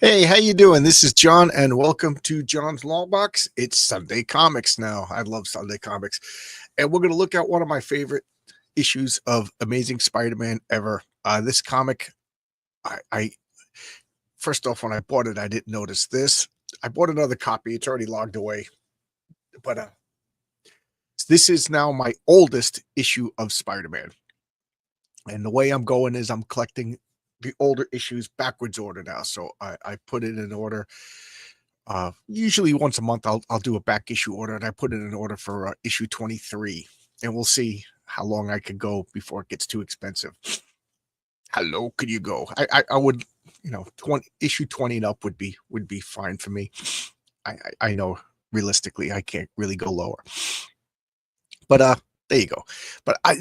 Hey, how you doing? This is John, and welcome to John's Long Box. It's Sunday Comics now. I love Sunday Comics, and we're going to look at one of my favorite issues of Amazing Spider-Man ever. This comic, I first off, when I bought it, I didn't notice this. I bought another copy; it's already logged away, but this is now my oldest issue of Spider-Man, and the way I'm going is I'm collecting the older issues backwards order now. So I put it in order. Usually once a month, I'll do a back issue order, and I put it in order for issue 23, and we'll see how long I could go before it gets too expensive. How low could you go? I would, issue 20 and up would be fine for me. I know realistically I can't really go lower, but there you go. But I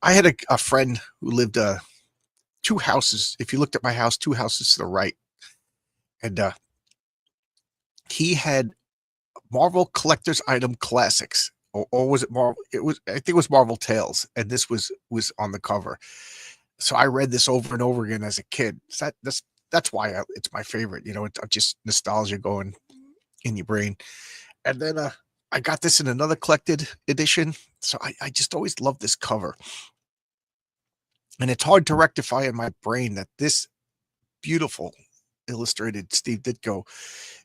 had a friend who lived two houses. If you looked at my house, two houses to the right, and he had Marvel Collector's Item Classics, or was it Marvel? I think it was Marvel Tales, and this was on the cover. So I read this over and over again as a kid. So that's why it's my favorite. It's just nostalgia going in your brain. And then I got this in another collected edition, so I just always loved this cover. And it's hard to rectify in my brain that this beautiful illustrated Steve Ditko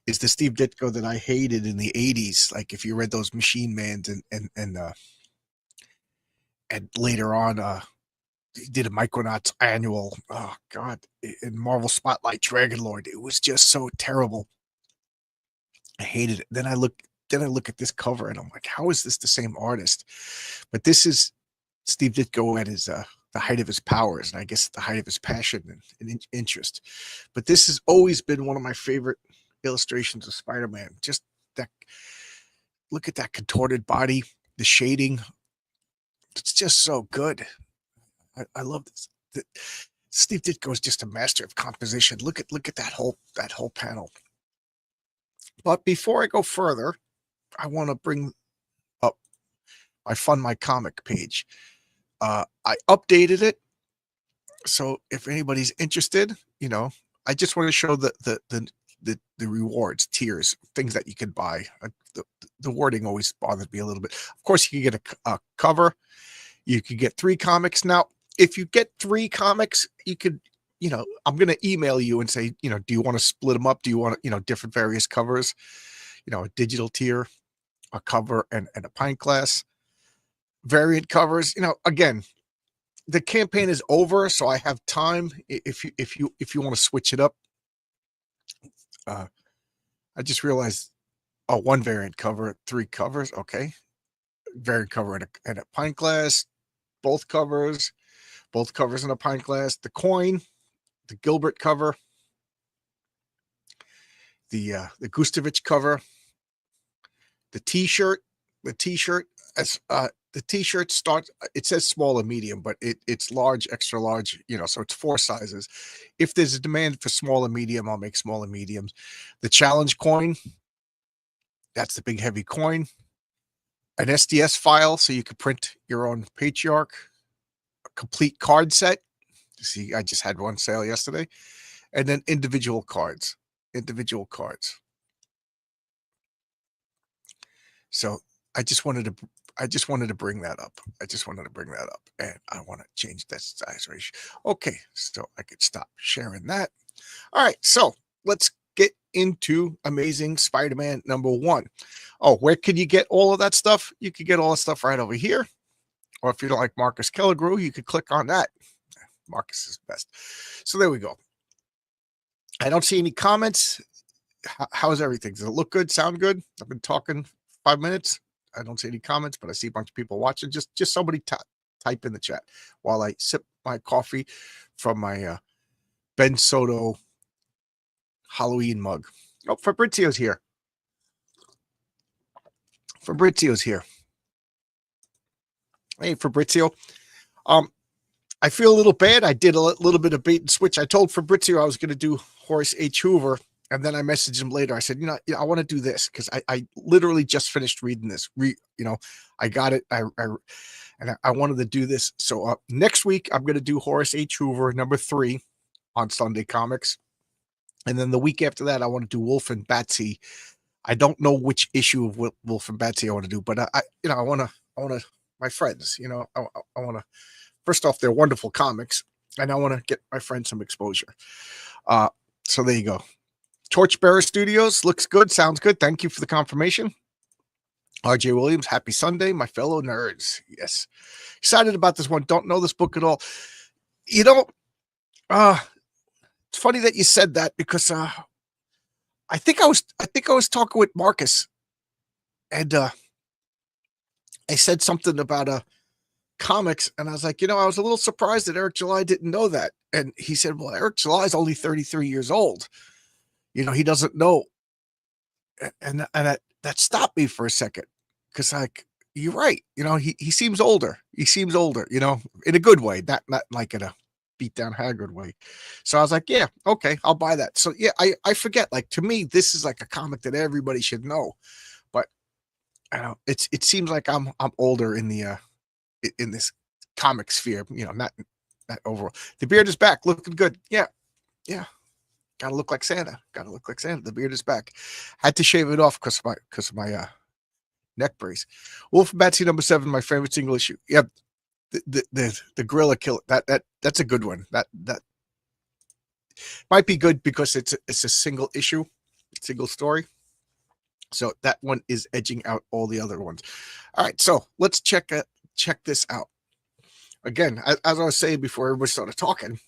is the Steve Ditko that I hated in the 80s. Like if you read those Machine Mans and later on he did a Micronauts annual. Oh God, in Marvel Spotlight Dragon Lord. It was just so terrible. I hated it. Then I look at this cover and I'm like, how is this the same artist? But this is Steve Ditko at his the height of his powers, and I guess the height of his passion and interest. But this has always been one of my favorite illustrations of Spider-Man. Just that, look at that contorted body, the shading. It's just so good. I love this. Steve Ditko is just a master of composition. Look at that whole panel. But before I go further, I want to bring up my Fund My Comic page. I updated it, so if anybody's interested, I just want to show the rewards, tiers, things that you can buy. The wording always bothers me a little bit. Of course, you can get a cover. You could get 3 comics. Now, if you get 3 comics, you could, I'm going to email you and say, do you want to split them up? Do you want, different various covers? A digital tier, a cover, and a pint glass. Variant covers. Again, the campaign is over, so I have time if you want to switch it up. I just realized, one variant cover, 3 covers. Okay, variant cover and a pint glass, both covers in a pint glass. The coin, the Gilbert cover, the Gustovich cover, the T-shirt, as the T-shirt starts. It says small and medium, but it's large, extra large. So it's 4 sizes. If there's a demand for small and medium, I'll make small and mediums. The challenge coin, that's the big heavy coin. An SDS file, so you could print your own Patriarch. A complete card set. See, I just had one sale yesterday, and then individual cards. So I just wanted to bring that up. And I want to change that size ratio. Okay, so I could stop sharing that. All right, so let's get into Amazing Spider-Man #1. Oh, where could you get all of that stuff? You could get all the stuff right over here. Or if you don't like Marcus Kelligrew, you could click on that. Marcus is best. So there we go. I don't see any comments. How's everything? Does it look good? Sound good? I've been talking 5 minutes. I don't see any comments, but I see a bunch of people watching. Just somebody type in the chat while I sip my coffee from my Ben Soto Halloween mug. Oh, Fabrizio's here. Hey, Fabrizio. I feel a little bad. I did a little bit of bait and switch. I told Fabrizio I was going to do Horace H. Hoover, and then I messaged him later. I said, I want to do this because I literally just finished reading this. I got it. And I wanted to do this. So next week, I'm going to do Horace H. Hoover #3 on Sunday Comics. And then the week after that, I want to do Wolf and Batsy. I don't know which issue of Wolf and Batsy I want to do, but I want to, my friends, I want to, first off, they're wonderful comics, and I want to get my friends some exposure. So there you go. Torchbearer Studios looks good, sounds good. Thank you for the confirmation. RJ Williams, happy Sunday, my fellow nerds. Yes, excited about this one. Don't know this book at all. You know, it's funny that you said that because I think I was talking with Marcus, and I said something about comics, and I was like, I was a little surprised that Eric July didn't know that. And he said, well, Eric July is only 33 years old. He doesn't know. And that stopped me for a second, because like, you're right. He seems older. He seems older, in a good way, not like in a beat down Haggard way. So I was like, yeah, okay, I'll buy that. So yeah, I forget, like, to me, this is like a comic that everybody should know. But I don't know, it seems like I'm older in the in this comic sphere, not overall. The beard is back, looking good. Yeah. Gotta look like Santa. The beard is back. Had to shave it off because of my neck brace. Wolf and Batsy #7, my favorite single issue. Yeah, the gorilla kill. That's a good one. That might be good because it's a single issue, single story. So that one is edging out all the other ones. All right, so let's check this out. Again, as I was saying before everybody started talking,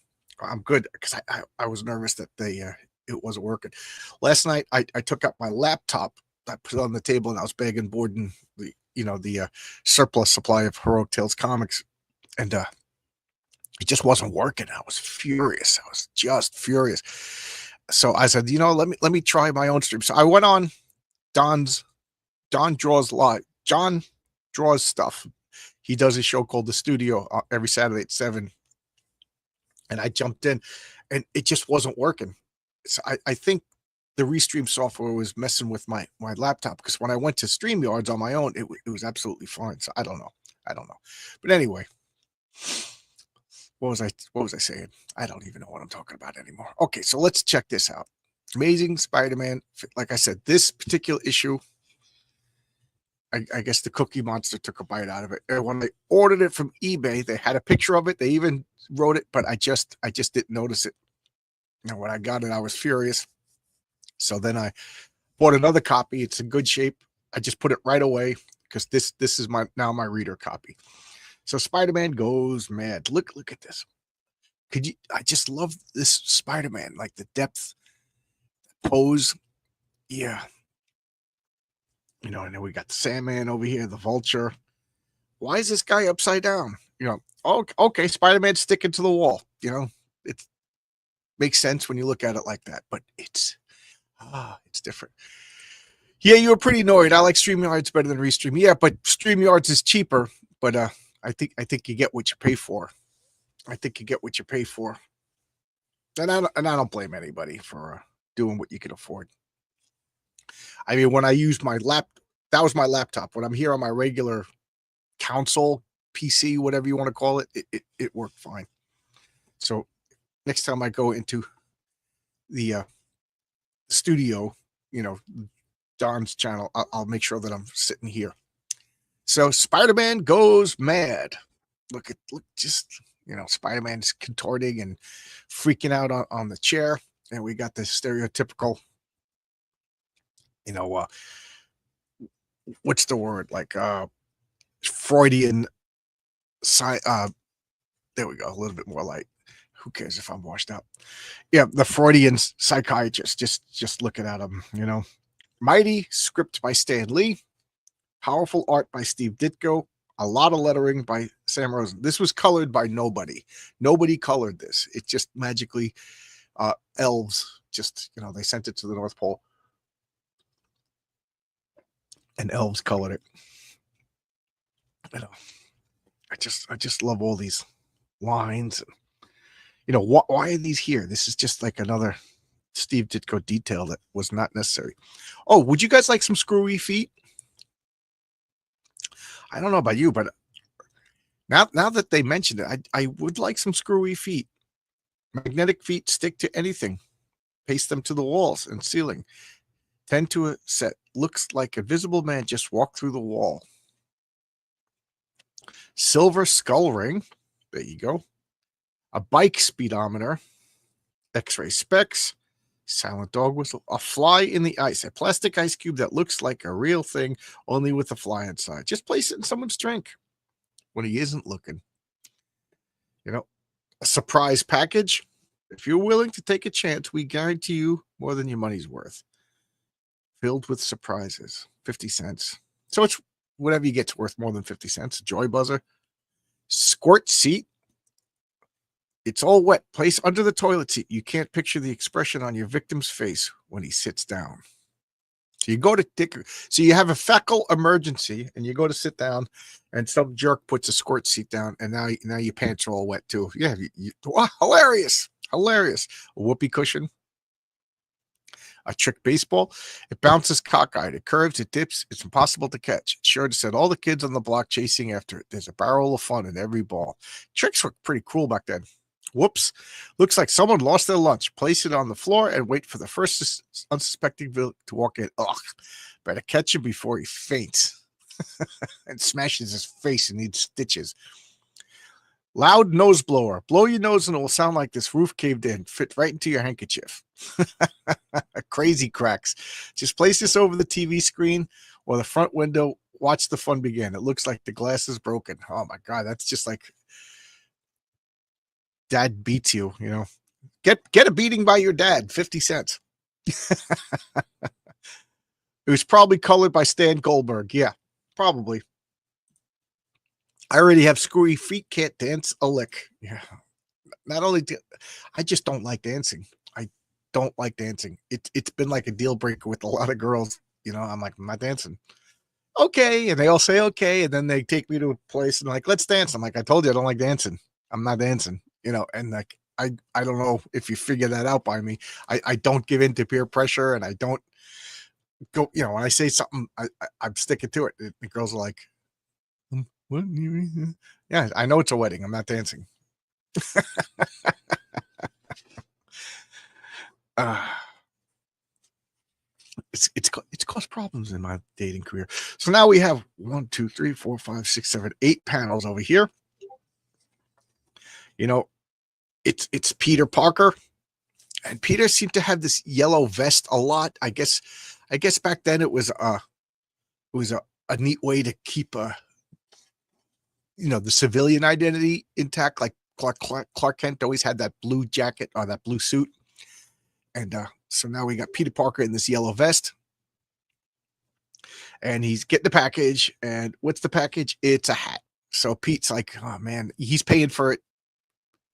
I'm good because I was nervous that it wasn't working. Last night I took out my laptop, I put it on the table, and I was bagging boarding the surplus supply of Heroic Tales comics, and it just wasn't working. I was furious. I was just furious. So I said, let me try my own stream. So I went on Don Draws Live. John Draws Stuff. He does a show called The Studio every Saturday at 7. And I jumped in, and it just wasn't working. So I think the Restream software was messing with my laptop, because when I went to StreamYards on my own, it was absolutely fine. So I don't know. But anyway, what was I saying? I don't even know what I'm talking about anymore. Okay, so let's check this out. Amazing Spider-Man. Like I said, this particular issue, I guess the Cookie Monster took a bite out of it. And when they ordered it from eBay, they had a picture of it. They even wrote it, but I just didn't notice it. When I got it, I was furious. So then I bought another copy. It's in good shape. I just put it right away because this is my reader copy. So Spider-Man Goes Mad. Look at this. I just love this Spider-Man, like the depth, pose. Yeah. And then we got the Sandman over here, the Vulture. Why is this guy upside down? Oh, okay, Spider-Man's sticking to the wall. It makes sense when you look at it like that, but it's different. Yeah, you were pretty annoyed. I like StreamYards better than Restream. Yeah, but StreamYards is cheaper, but I think you get what you pay for. And I don't blame anybody for doing what you can afford. I mean, when I used that was my laptop. When I'm here on my regular console, PC, whatever you want to call it, it worked fine. So next time I go into the studio, Don's channel, I'll make sure that I'm sitting here. So Spider-Man Goes Mad. Look, Spider-Man's contorting and freaking out on the chair, and we got the stereotypical, what's the word, like Freudian there we go, a little bit more light. Who cares if I'm washed out? Yeah, the Freudian psychiatrist, just looking at him, Mighty script by Stan Lee, powerful art by Steve Ditko, a lot of lettering by Sam Rosen. This was colored by nobody. Nobody colored this. It just magically, elves just, they sent it to the North Pole, and elves colored it. I just love all these lines. Why are these here? This is just like another Steve Ditko detail that was not necessary. Oh, would you guys like some screwy feet? I don't know about you, but now that they mentioned it, I would like some screwy feet. Magnetic feet stick to anything. Paste them to the walls and ceiling. Tend to a set. Looks like a visible man just walked through the wall. Silver skull ring. There you go. A bike speedometer. X-ray specs. Silent dog whistle. A fly in the ice. A plastic ice cube that looks like a real thing, only with a fly inside. Just place it in someone's drink when he isn't looking. You know, a surprise package. If you're willing to take a chance, we guarantee you more than your money's worth. Filled with surprises. 50 cents. So it's whatever you get's worth more than 50 cents. Joy buzzer. Squirt seat. It's all wet. Place under the toilet seat. You can't picture the expression on your victim's face when he sits down. So you go to so you have a fecal emergency and you go to sit down and some jerk puts a squirt seat down and now your pants are all wet too. Yeah, wow, hilarious. Hilarious. A whoopee cushion. A trick baseball. It bounces cockeyed. It curves. It dips. It's impossible to catch. It's sure to set all the kids on the block chasing after it. There's a barrel of fun in every ball. Tricks were pretty cool back then. Whoops. Looks like someone lost their lunch. Place it on the floor and wait for the first unsuspecting to walk in. Ugh. Better catch him before he faints and smashes his face and needs stitches. Loud nose blower. Blow your nose and it will sound like this roof caved in. Fit right into your handkerchief. Crazy cracks. Just place this over the TV screen or the front window. Watch the fun begin. It looks like the glass is broken. Oh my God. That's just like dad beats you, you know. Get a beating by your dad. 50 cents. It was probably colored by Stan Goldberg. Yeah, probably. I already have screwy feet, can't dance a lick. Yeah. Not only I just don't like dancing. I don't like dancing. It's been like a deal breaker with a lot of girls. You know, I'm like, I'm not dancing. Okay. And they all say okay. And then they take me to a place and like, let's dance. I'm like, I told you I don't like dancing. I'm not dancing, you know, and like I don't know if you figure that out by me. I don't give in to peer pressure and I don't go, you know, when I say something, I'm sticking to it. The girls are like, what? Yeah, I know it's a wedding. I'm not dancing. It's caused problems in my dating career. So now we have 1, 2, 3, 4, 5, 6, 7, 8 panels over here. You know, it's Peter Parker, and Peter seemed to have this yellow vest a lot. I guess back then it was a neat way to keep the civilian identity intact. Like Clark Kent always had that blue jacket or that blue suit. And so now we got Peter Parker in this yellow vest. And he's getting the package. And what's the package? It's a hat. So Pete's like, oh, man, he's paying for it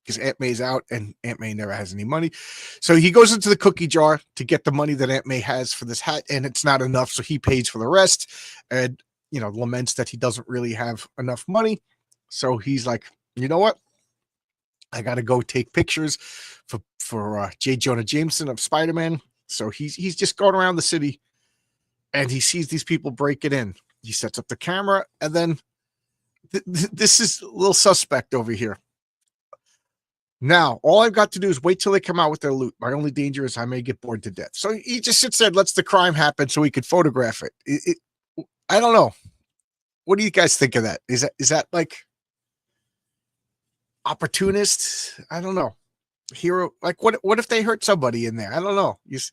because Aunt May's out and Aunt May never has any money. So he goes into the cookie jar to get the money that Aunt May has for this hat. And it's not enough. So he pays for the rest and, laments that he doesn't really have enough money. So he's like, you know what? I got to go take pictures for J. Jonah Jameson of Spider-Man. So he's just going around the city and he sees these people breaking in. He sets up the camera and then this is a little suspect over here. Now, all I've got to do is wait till they come out with their loot. My only danger is I may get bored to death. So he just sits there and lets the crime happen so he could photograph it. I don't know. What do you guys think of that? Is that like opportunist? I don't know. Hero, like what if they hurt somebody in there? I don't know. You see,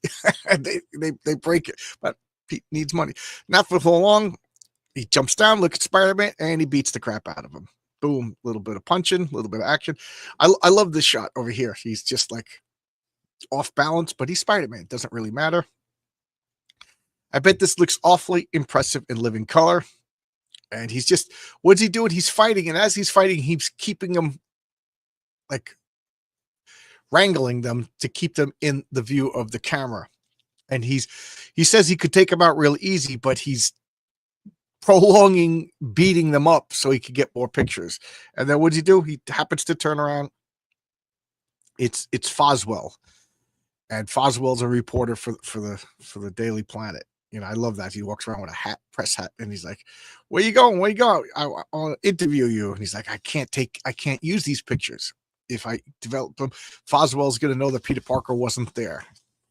they break it, but Pete needs money. Not for long. He jumps down, look at Spider-Man, and he beats the crap out of him. Boom, a little bit of punching, a little bit of action. I love this shot over here. He's just like off balance, but he's Spider-Man. It doesn't really matter. I bet this looks awfully impressive in living color. And he's just, what's he doing? He's fighting. And as he's fighting, he's keeping them like wrangling them to keep them in the view of the camera. And he says he could take them out real easy, but he's prolonging beating them up so he could get more pictures. And then what does he do? He happens to turn around. It's Foswell. And Foswell's a reporter for the Daily Planet. I love that. He walks around with a press hat, and he's like, where you going? Where you going? I want to interview you. And he's like, I can't use these pictures. If I develop them, Foswell's going to know that Peter Parker wasn't there.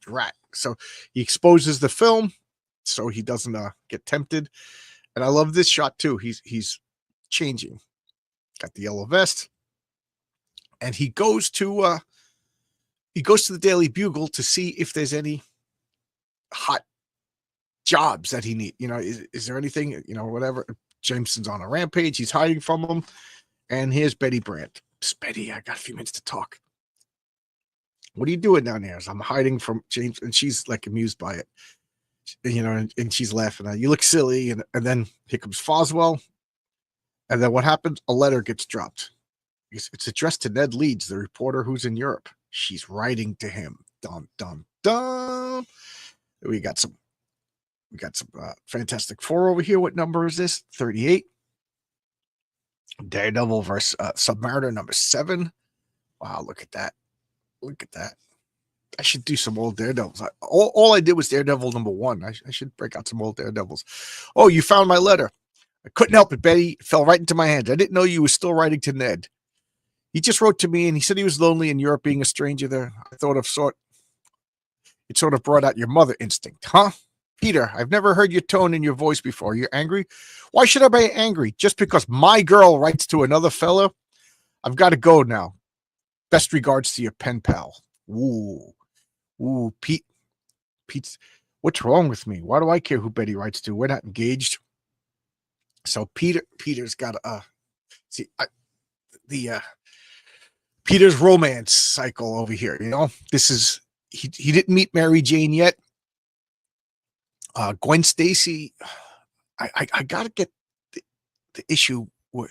rat. So he exposes the film so he doesn't get tempted. And I love this shot too. He's changing, got the yellow vest, and he goes to the Daily Bugle to see if there's any hot jobs that he need. Is there anything, whatever. Jameson's on a rampage. He's hiding from him. And here's Betty Brant. Betty, I got a few minutes to talk. What are you doing down there? I'm hiding from James. And she's like amused by it, and she's laughing at it. You look silly. And then here comes Foswell. And then what happens? A letter gets dropped. It's addressed to Ned Leeds, the reporter who's in Europe. She's writing to him. Dum, dum, dum. We got some Fantastic Four over here. What number is this? 38. Daredevil versus Submariner number 7. Wow, look at that. Look at that. I should do some old Daredevils. All I did was Daredevil number 1. I should break out some old Daredevils. Oh, you found my letter. I couldn't help it, Betty. It fell right into my hands. I didn't know you were still writing to Ned. He just wrote to me, and he said he was lonely in Europe, being a stranger there. I thought it sort of brought out your mother instinct, huh? Peter, I've never heard your tone in your voice before. You're angry? Why should I be angry? Just because my girl writes to another fella? I've got to go now. Best regards to your pen pal. Ooh, Pete's. What's wrong with me? Why do I care who Betty writes to? We're not engaged. So Peter's got Peter's romance cycle over here. This is he didn't meet Mary Jane yet. Gwen Stacy, I gotta get the issue where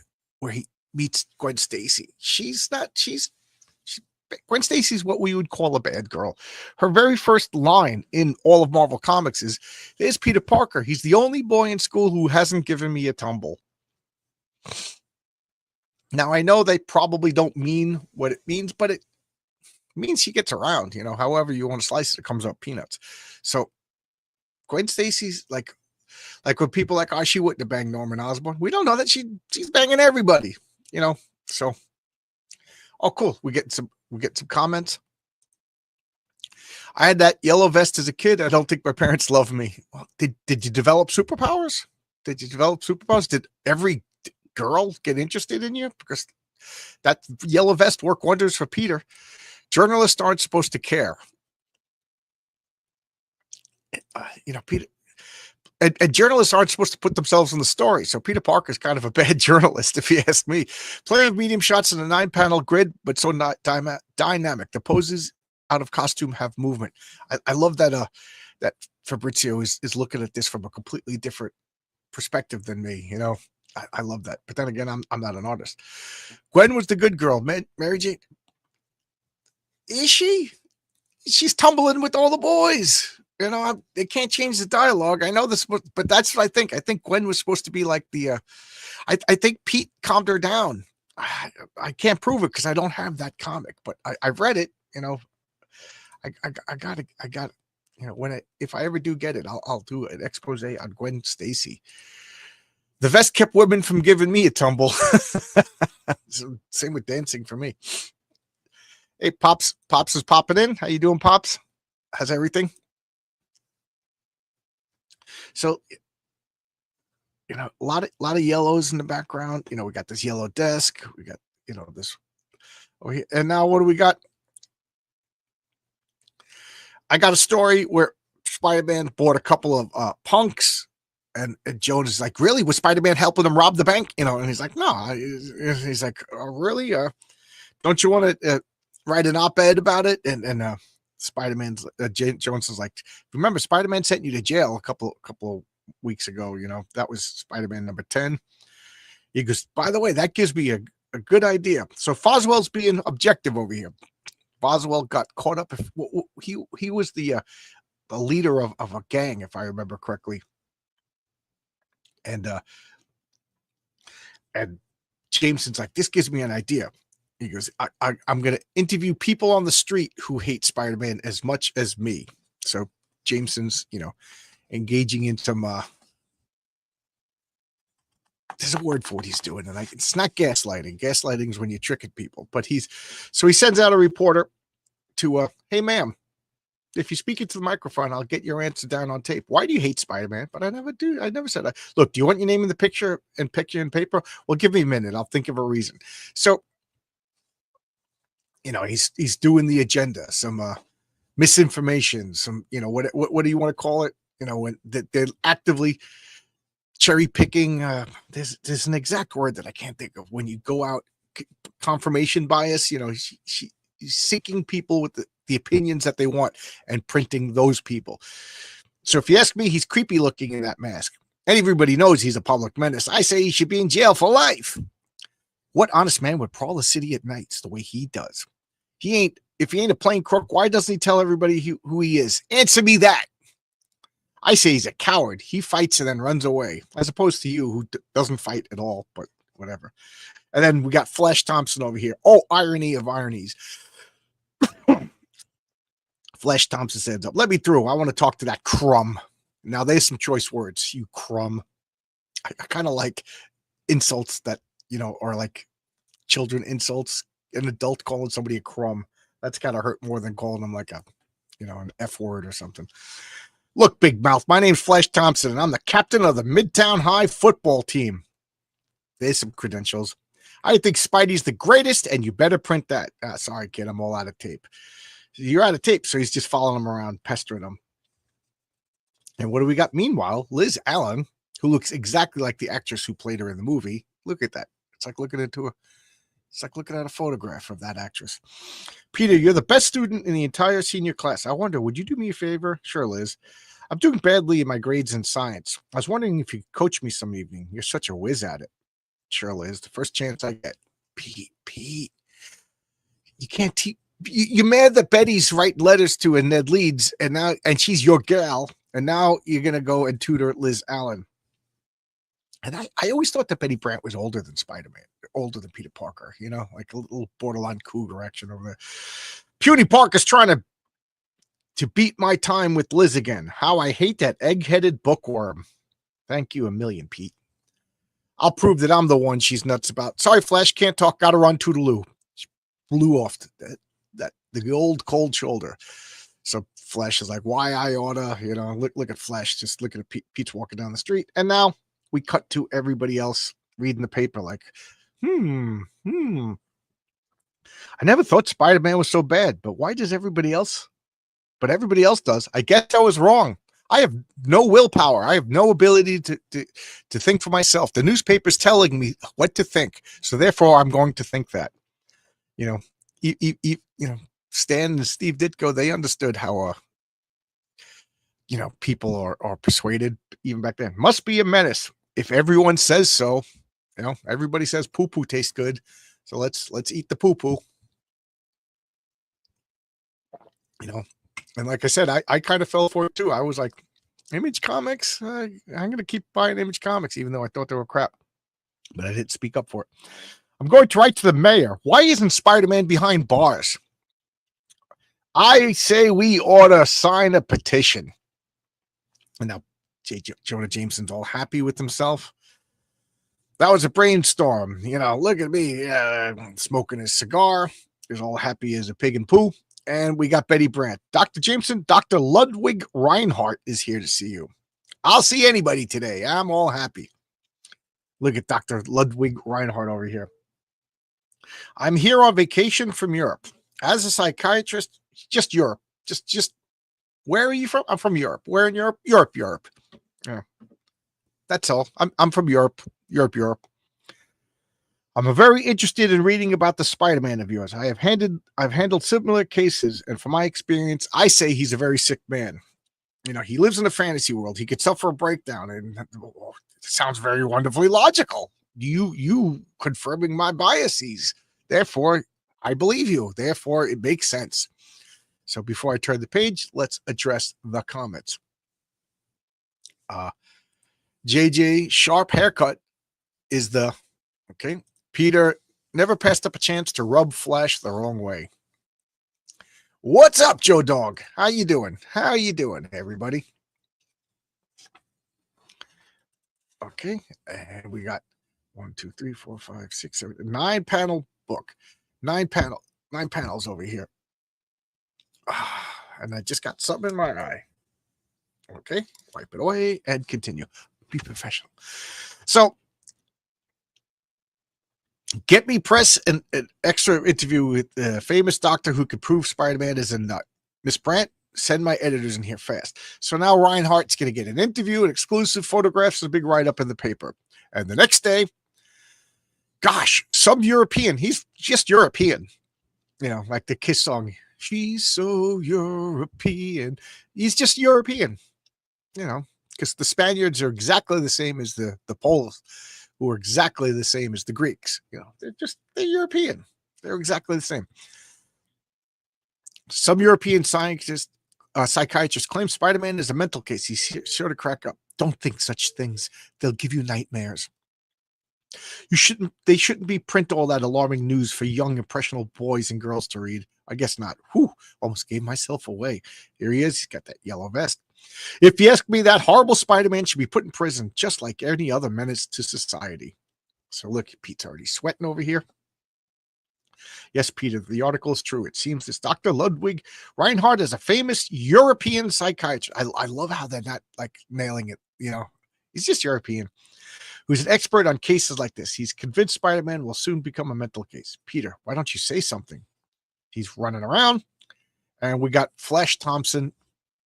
he meets Gwen Stacy. Gwen Stacy's what we would call a bad girl. Her very first line in all of Marvel Comics is, "There's Peter Parker. He's the only boy in school who hasn't given me a tumble." Now, I know they probably don't mean what it means, but it means she gets around, however you want to slice it, it comes up peanuts. So Gwen Stacy's like when people are like, oh, she wouldn't have banged Norman Osborn. We don't know that she's banging everybody, so. Oh, cool. We get some comments. I had that yellow vest as a kid. I don't think my parents loved me. Well, did you develop superpowers? Did every girl get interested in you? Because that yellow vest worked wonders for Peter. Journalists aren't supposed to care. Peter, and journalists aren't supposed to put themselves in the story. So Peter Parker's kind of a bad journalist, if you ask me. Playing with medium shots in a 9-panel grid, but so not dynamic. The poses out of costume have movement. I love that that Fabrizio is looking at this from a completely different perspective than me. I love that. But then again, I'm not an artist. Gwen was the good girl. Mary Jane, is she? She's tumbling with all the boys. They can't change the dialogue. I know this, but that's what I think. I think Gwen was supposed to be like the. I think Pete calmed her down. I can't prove it because I don't have that comic, but I've read it. I got it. If I ever do get it, I'll do an expose on Gwen Stacy. The vest kept women from giving me a tumble. Same with dancing for me. Hey, Pops is popping in. How you doing, Pops? How's everything? So, a lot of yellows in the background. We got this yellow desk. We got, this. And now what do we got? I got a story where Spider-Man bought a couple of punks, and Jones is like, really? Was Spider-Man helping him rob the bank? And he's like, no. He's like, oh, really? Don't you want to write an op-ed about it? And Spider-Man's Jones is like, remember, Spider-Man sent you to jail a couple of weeks ago. That was Spider-Man number 10. He goes, by the way, that gives me a good idea. So Foswell's being objective over here. Foswell got caught up. He was the leader of a gang, if I remember correctly. And Jameson's like, this gives me an idea. He goes, I'm going to interview people on the street who hate Spider-Man as much as me. So Jameson's, engaging in some, there's a word for what he's doing. And it's not gaslighting. Gaslighting is when you're tricking people. But he sends out a reporter to, hey, ma'am, If you speak into the microphone, I'll get your answer down on tape. Why do you hate Spider-Man? But I never do. I never said that. Look, do you want your name in the picture and picture in paper? Well, give me a minute. I'll think of a reason. So, he's doing the agenda, some misinformation, some, what do you want to call it? When they're actively cherry picking. There's an exact word that I can't think of. When you go out, confirmation bias. She's seeking people with the opinions that they want and printing those people. So if you ask me, he's creepy looking in that mask. And everybody knows he's a public menace. I say he should be in jail for life. What honest man would prowl the city at nights the way he does? If he ain't a plain crook, why doesn't he tell everybody who he is? Answer me that. I say he's a coward. He fights and then runs away, as opposed to you, who doesn't fight at all, but whatever. And then we got Flash Thompson over here. Oh, irony of ironies. Flash Thompson says, let me through. I want to talk to that crumb. Now, there's some choice words, you crumb. I kind of like insults that, are like children insults. An adult calling somebody a crumb. That's kind of hurt more than calling them like an F word or something. Look, big mouth, my name's Flash Thompson, and I'm the captain of the Midtown High football team. There's some credentials. I think Spidey's the greatest, and you better print that. Sorry, kid, I'm all out of tape. You're out of tape, so he's just following him around, pestering him. And what do we got? Meanwhile, Liz Allen, who looks exactly like the actress who played her in the movie. Look at that. It's like looking at a photograph of that actress. Peter, you're the best student in the entire senior class. I wonder, would you do me a favor? Sure, Liz. I'm doing badly in my grades in science. I was wondering if you could coach me some evening. You're such a whiz at it. Sure, Liz. The first chance I get. Pete. You can't teach. You're mad that Betty's writing letters to and Ned Leeds, and she's your gal, and now you're gonna go and tutor Liz Allen. And I always thought that Betty Brant was older than Spider-Man, older than Peter Parker, like a little borderline cougar action over there. Puny Parker's trying to beat my time with Liz again. How I hate that egg-headed bookworm. Thank you a million, Pete. I'll prove that I'm the one she's nuts about. Sorry, Flash, can't talk. Gotta run, toodaloo. She blew off the old cold shoulder. So Flash is like, why I oughta, look at Flash, just looking at Pete's walking down the street. And now we cut to everybody else reading the paper like, I never thought Spider-Man was so bad, but why does everybody else? But everybody else does. I guess I was wrong. I have no willpower. I have no ability to think for myself. The newspaper's telling me what to think. So therefore I'm going to think that, Stan and Steve Ditko, they understood how, people are persuaded even back then. Must be a menace. If everyone says so, everybody says poo-poo tastes good. So let's eat the poo-poo. And like I said, I kind of fell for it too. I was like, Image Comics, I'm going to keep buying Image Comics, even though I thought they were crap. But I didn't speak up for it. I'm going to write to the mayor. Why isn't Spider-Man behind bars? I say we ought to sign a petition. And now Jonah Jameson's all happy with himself. That was a brainstorm. Look at me smoking his cigar. He's all happy as a pig in poo. And we got Betty Brant. Dr. Jameson, Dr. Ludwig Reinhardt is here to see you. I'll see anybody today. I'm all happy. Look at Dr. Ludwig Reinhardt over here. I'm here on vacation from Europe. As a psychiatrist, just Europe. Just where are you from? I'm from Europe. Where in Europe? Europe. Yeah. That's all. I'm from Europe. Europe. I'm very interested in reading about the Spider-Man of yours. I've handled similar cases, and from my experience, I say he's a very sick man. He lives in a fantasy world. He could suffer a breakdown, and it sounds very wonderfully logical. You confirming my biases. Therefore, I believe you. Therefore, it makes sense. So before I turn the page, let's address the comments. JJ Sharp haircut is the okay. Peter never passed up a chance to rub Flash the wrong way. What's up, Joe Dog? How you doing? Everybody? Okay, and we got 1, 2, 3, 4, 5, 6, 7, 9 panel book. 9 panels over here. and I just got something in my eye. Okay, wipe it away and continue. Be professional. So, get me press an extra interview with a famous doctor who could prove Spider-Man is a nut. Miss Brandt, send my editors in here fast. So now Reinhardt's going to get an interview, an exclusive photographs, and a big write-up in the paper. And the next day, gosh, some European, he's just European, you know, like the Kiss song, she's so European. He's just European, you know, because the Spaniards are exactly the same as the Poles, who are exactly the same as the Greeks. You know, they're European. They're exactly the same. Some European psychiatrists claim Spider-Man is a mental case. He's sure to crack up. Don't think such things. They'll give you nightmares. They shouldn't be print all that alarming news for young, impressionable boys and girls to read. I guess not. Whew, almost gave myself away. Here he is. He's got that yellow vest. If you ask me, that horrible Spider-Man should be put in prison, just like any other menace to society. So look, Pete's already sweating over here. Yes, Peter, the article is true. It seems this Dr. Ludwig Reinhardt is a famous European psychiatrist. I love how they're not like nailing it. You know, he's just European. Who's an expert on cases like this. He's convinced Spider-Man will soon become a mental case. Peter, why don't you say something? He's running around, and we got Flash Thompson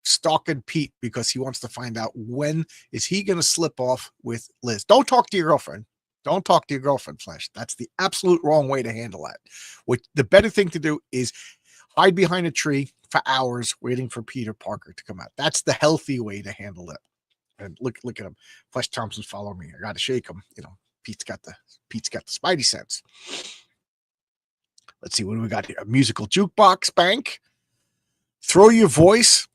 stalking Pete because he wants to find out when is he going to slip off with Liz. Don't talk to your girlfriend. Don't talk to your girlfriend, Flash. That's the absolute wrong way to handle that. What the better thing to do is hide behind a tree for hours waiting for Peter Parker to come out. That's the healthy way to handle it. And look at him. Flash Thompson's following me. I got to shake him. You know, Pete's got the Spidey sense. Let's see what do we got here. A musical jukebox bank. Throw your voice.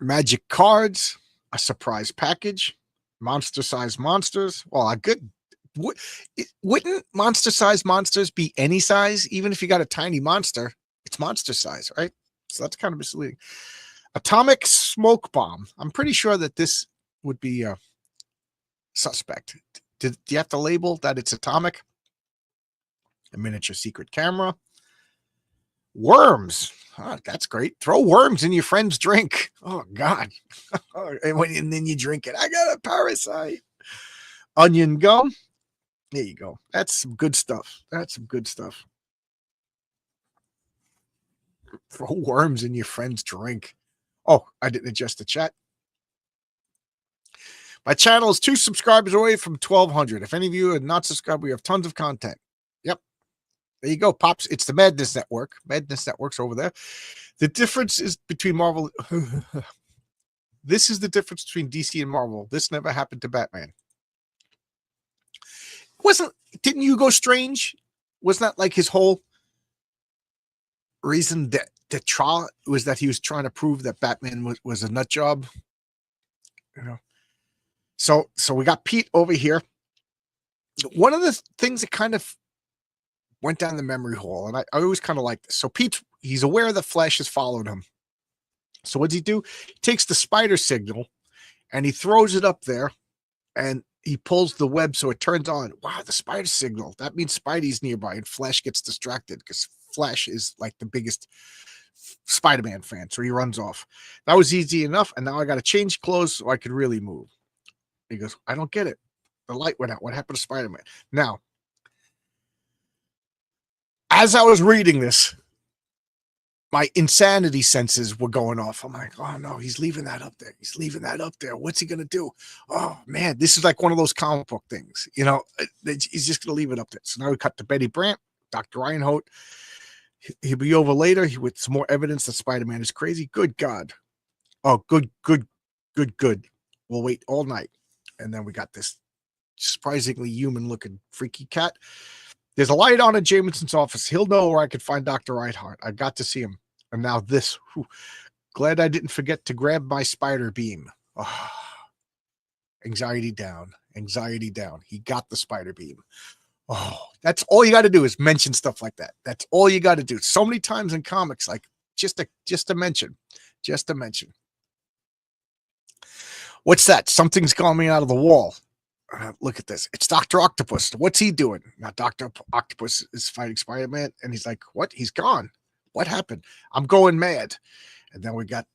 Magic cards. A surprise package. Monster-sized monsters. Well, a good. Wouldn't monster-sized monsters be any size? Even if you got a tiny monster, it's monster size, right? So that's kind of misleading. Atomic smoke bomb. I'm pretty sure that this would be a suspect. Do you have to label that it's atomic? A miniature secret camera. Worms. Oh, that's great. Throw worms in your friend's drink. Oh, God. and then you drink it. I got a parasite. Onion gum. There you go. That's some good stuff. That's some good stuff. Throw worms in your friend's drink. Oh, I didn't adjust the chat. My channel is 2 subscribers away from 1,200. If any of you are not subscribed, we have tons of content. Yep. There you go, Pops. It's the Madness Network. Madness Network's over there. The difference is between Marvel. This is the difference between DC and Marvel. This never happened to Batman. Didn't Hugo Strange? Wasn't that like his whole reason that the trial was that he was trying to prove that Batman was a nut job? You know. So we got Pete over here. One of the things that kind of went down the memory hole, and I always kind of like this. So he's aware that Flash has followed him. So what does he do? He takes the spider signal and he throws it up there and he pulls the web so it turns on. Wow, the spider signal. That means Spidey's nearby and Flash gets distracted because Flash is like the biggest Spider-Man fan. So he runs off. That was easy enough. And now I got to change clothes so I could really move. He goes, I don't get it. The light went out. What happened to Spider-Man? Now, as I was reading this, my insanity senses were going off. I'm like, oh no, he's leaving that up there. He's leaving that up there. What's he going to do? Oh man, this is like one of those comic book things. You know, he's just going to leave it up there. So now we cut to Betty Brant, Dr. Reinhardt. He'll be over later with some more evidence that Spider-Man is crazy. Good God. Oh, good. We'll wait all night. And then we got this surprisingly human-looking freaky cat. There's a light on in Jameson's office. He'll know where I could find Dr. Reinhardt. I got to see him. And now this. Whew, glad I didn't forget to grab my spider beam. Oh, anxiety down. Anxiety down. He got the spider beam. Oh, that's all you got to do is mention stuff like that. That's all you got to do. So many times in comics, like just to mention. What's that? Something's coming out of the wall. Look at this. It's Dr. Octopus. What's he doing? Now, Dr. Octopus is fighting Spider-Man, and he's like, what? He's gone. What happened? I'm going mad. And then we got,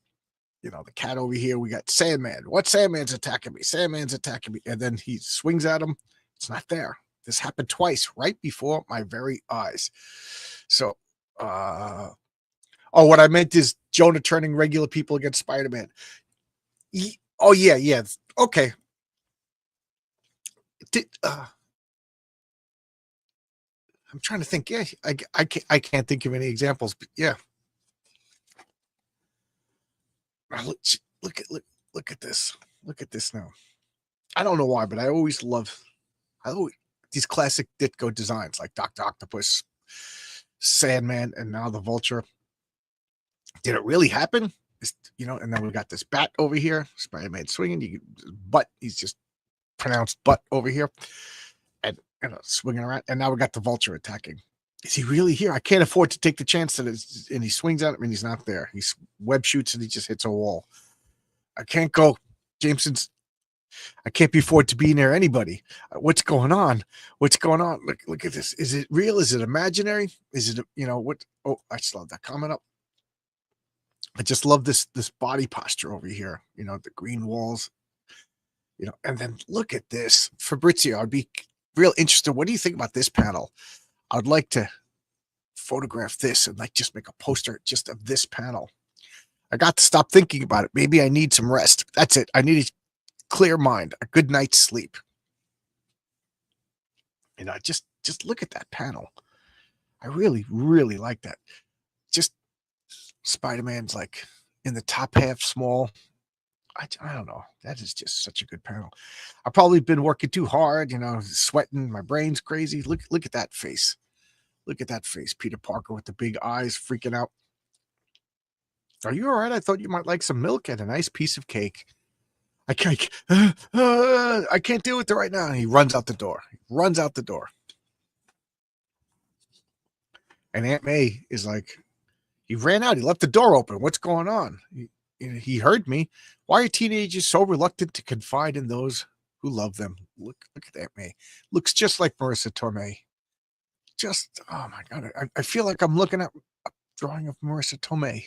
the cat over here. We got Sandman. What? Sandman's attacking me. Sandman's attacking me. And then he swings at him. It's not there. This happened twice right before my very eyes. So, what I meant is Jonah turning regular people against Spider-Man. Oh, yeah. Okay. I'm trying to think. Yeah, I can't think of any examples. But yeah. Look at this. Look at this now. I don't know why, but I always these classic Ditko designs like Dr. Octopus, Sandman, and now the Vulture. Did it really happen? And then we got this bat over here, Spider-Man swinging. He's just pronounced butt over here, and swinging around. And now we got the Vulture attacking. Is he really here? I can't afford to take the chance that and he swings at him and he's not there. He web shoots and he just hits a wall. I can't go. Jameson's. I can't be afford to be near anybody. What's going on? Look at this. Is it real? Is it imaginary? Is it, what? Oh, I just love that comment up. I just love this body posture over here. The green walls, and then look at this. Fabrizio, I'd be real interested. What do you think about this panel? I'd like to photograph this and just make a poster just of this panel. I got to stop thinking about it. Maybe I need some rest. That's it. I need a clear mind, a good night's sleep. Just look at that panel. I really, really like that. Just Spider-Man's in the top half small. I don't know. That is just such a good panel. I've probably been working too hard, sweating. My brain's crazy. Look at that face. Look at that face. Peter Parker with the big eyes freaking out. Are you all right? I thought you might like some milk and a nice piece of cake. I can't deal with it right now. And he runs out the door. And Aunt May is like, he ran out. He left the door open. What's going on? He heard me. Why are teenagers so reluctant to confide in those who love them? Look at Aunt May. Looks just like Marissa Tomei. Oh my God. I feel like I'm looking at a drawing of Marissa Tomei.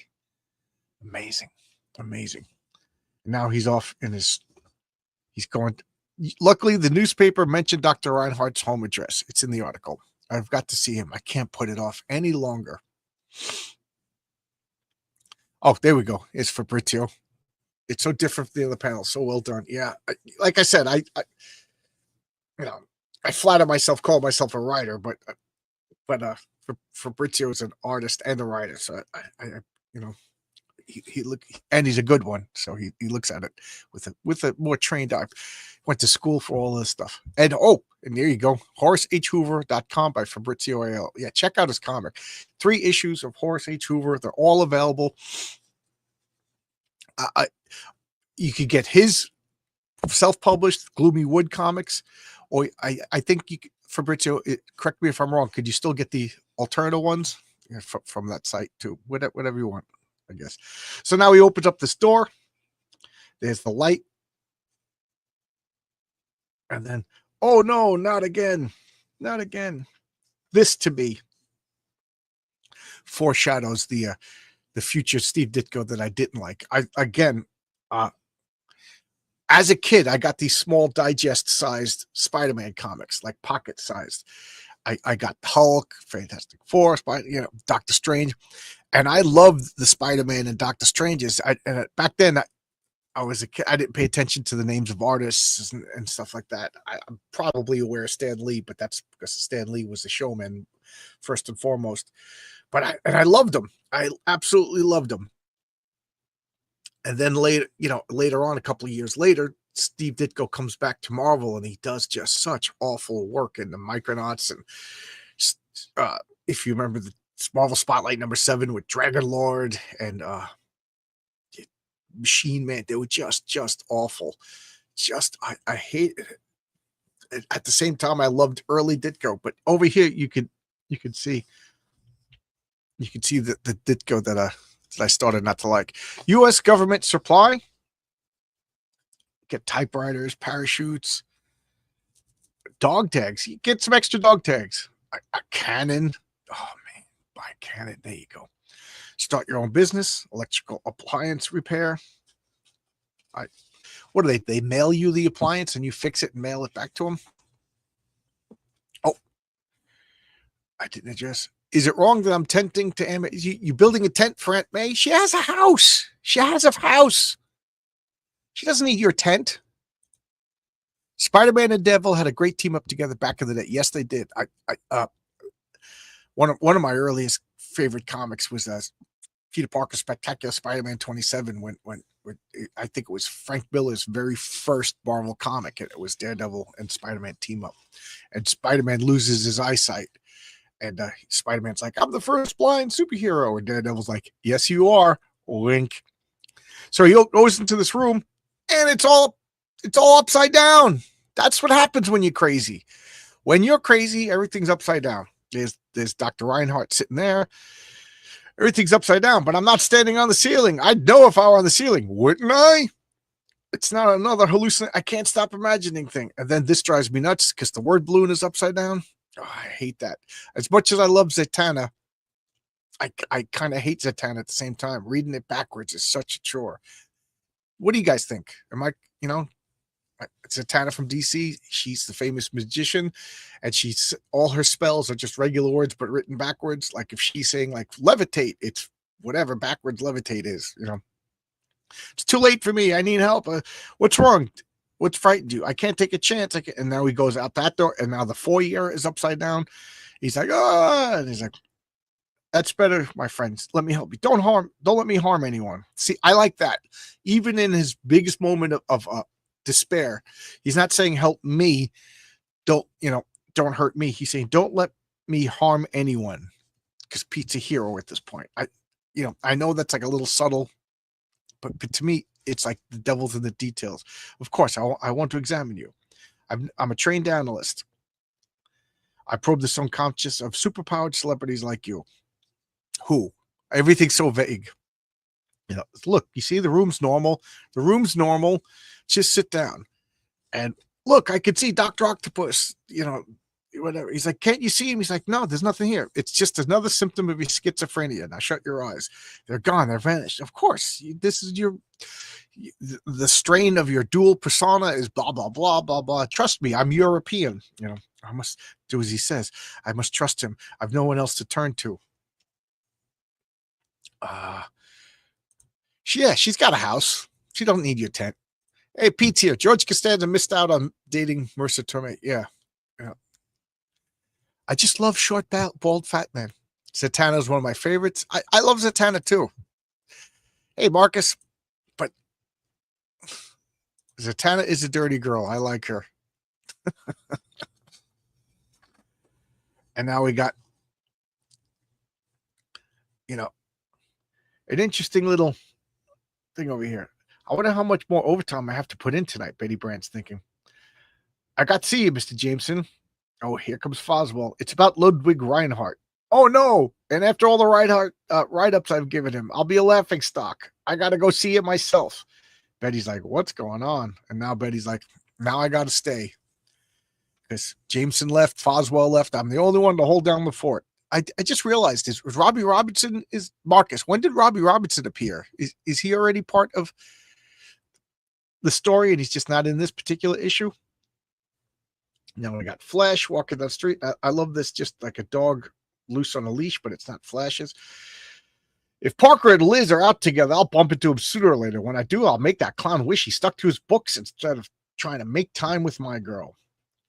Amazing. Now he's off he's going. Luckily, the newspaper mentioned Dr. Reinhardt's home address. It's in the article. I've got to see him. I can't put it off any longer. Oh, there we go. It's Fabrizio. It's so different from the other panel. So well done. Yeah. Like I said, I flatter myself, call myself a writer, but Fabrizio is an artist and a writer. So he look, and he's a good one. So he looks at it with a more trained eye. Went to school for all this stuff. And there you go. HoraceHoover.com by Fabrizio Aiello. Yeah, check out his comic. 3 issues of Horace H. Hoover. They're all available. You could get his self-published Gloomy Wood comics, or I think Fabrizio, correct me if I'm wrong, could you still get the alternative ones from that site too? Whatever you want, I guess. So now he opens up this door. There's the light. And then, oh no, not again. This to me foreshadows the future Steve Ditko that I didn't like. As a kid, I got these small digest-sized Spider-Man comics, like pocket-sized. I got Hulk, Fantastic Four, Doctor Strange, and I loved the Spider-Man and Doctor Stranges. Back then, I was a kid. I didn't pay attention to the names of artists and stuff like that. I'm probably aware of Stan Lee, but that's because Stan Lee was a showman first and foremost. But I loved him. I absolutely loved him. And then later on, a couple of years later, Steve Ditko comes back to Marvel and he does just such awful work in the Micronauts. And if you remember the Marvel Spotlight #7 with Dragon Lord and Machine Man, they were just awful. I hated it. At the same time, I loved early Ditko, but over here you can see the Ditko that I started not to like. U.S. government supply. Get typewriters, parachutes, dog tags. You get some extra dog tags. A cannon. Oh man, Buy a Canon. There you go. Start your own business, electrical appliance repair. What do they? They mail you the appliance and you fix it and mail it back to them. Oh, I didn't address. Is it wrong that I'm tenting to Aunt May? You building a tent for Aunt May? She has a house. She has a house. She doesn't need your tent. Spider-Man and Devil had a great team up together back in the day. Yes, they did. One of my earliest favorite comics was Peter Parker Spectacular Spider-Man 27 when I think it was Frank Miller's very first Marvel comic. It was Daredevil and Spider-Man team up, and Spider-Man loses his eyesight, and Spider-Man's like, "I'm the first blind superhero," and Daredevil's like, "Yes, you are." Wink. So he goes into this room, and it's all upside down. That's what happens when you're crazy. When you're crazy, everything's upside down. There's Dr. Reinhardt sitting there. Everything's upside down, but I'm not standing on the ceiling. I'd know if I were on the ceiling, wouldn't I? It's not another hallucination. I can't stop imagining thing. And then this drives me nuts because the word balloon is upside down. Oh, I hate that. As much as I love Zatanna, I kind of hate Zatanna at the same time. Reading it backwards is such a chore. What do you guys think? Am I, Zatanna from DC. She's the famous magician, and all her spells are just regular words but written backwards. Like if she's saying like levitate, it's whatever backwards levitate is. It's too late for me. I need help. What's wrong? What's frightened you? I can't take a chance. And now he goes out that door, and now the foyer is upside down. He's like, and he's like, that's better, my friends. Let me help you. Don't let me harm anyone. See, I like that. Even in his biggest moment of despair, he's not saying help me, don't hurt me. He's saying don't let me harm anyone, because Pete's a hero at this point. I know that's like a little subtle, but to me it's like the devil's in the details. Of course, I want to examine you. I'm a trained analyst. I probe the subconscious of superpowered celebrities like you. Who? Everything's so vague. Look, you see the room's normal. The room's normal. Just sit down. And look, I could see Dr. Octopus, whatever. He's like, can't you see him? He's like, no, there's nothing here. It's just another symptom of your schizophrenia. Now shut your eyes. They're gone. They're vanished. Of course, this is the strain of your dual persona is blah, blah, blah, blah, blah. Trust me, I'm European. I must do as he says. I must trust him. I've no one else to turn to. She's got a house. She don't need your tent. Hey, Pete's here. George Costanza missed out on dating Marissa Tomei. Yeah. I just love short, bald, fat man. Zatanna is one of my favorites. I love Zatanna too. Hey, Marcus. But Zatanna is a dirty girl. I like her. And now we got, an interesting little thing over here. I wonder how much more overtime I have to put in tonight, Betty Brandt's thinking. I got to see you, Mr. Jameson. Oh, here comes Foswell. It's about Ludwig Reinhardt. Oh, no. And after all the write-ups I've given him, I'll be a laughingstock. I got to go see it myself. Betty's like, what's going on? And now Betty's like, now I got to stay. Because Jameson left, Foswell left. I'm the only one to hold down the fort. I just realized this. Robbie Robinson is Marcus. When did Robbie Robinson appear? Is he already part of the story and he's just not in this particular issue? Now we got Flash walking down the street. I love this, just like a dog loose on a leash, but it's not Flash's. If Parker and Liz are out together, I'll bump into him sooner or later. When I do, I'll make that clown wish he stuck to his books instead of trying to make time with my girl.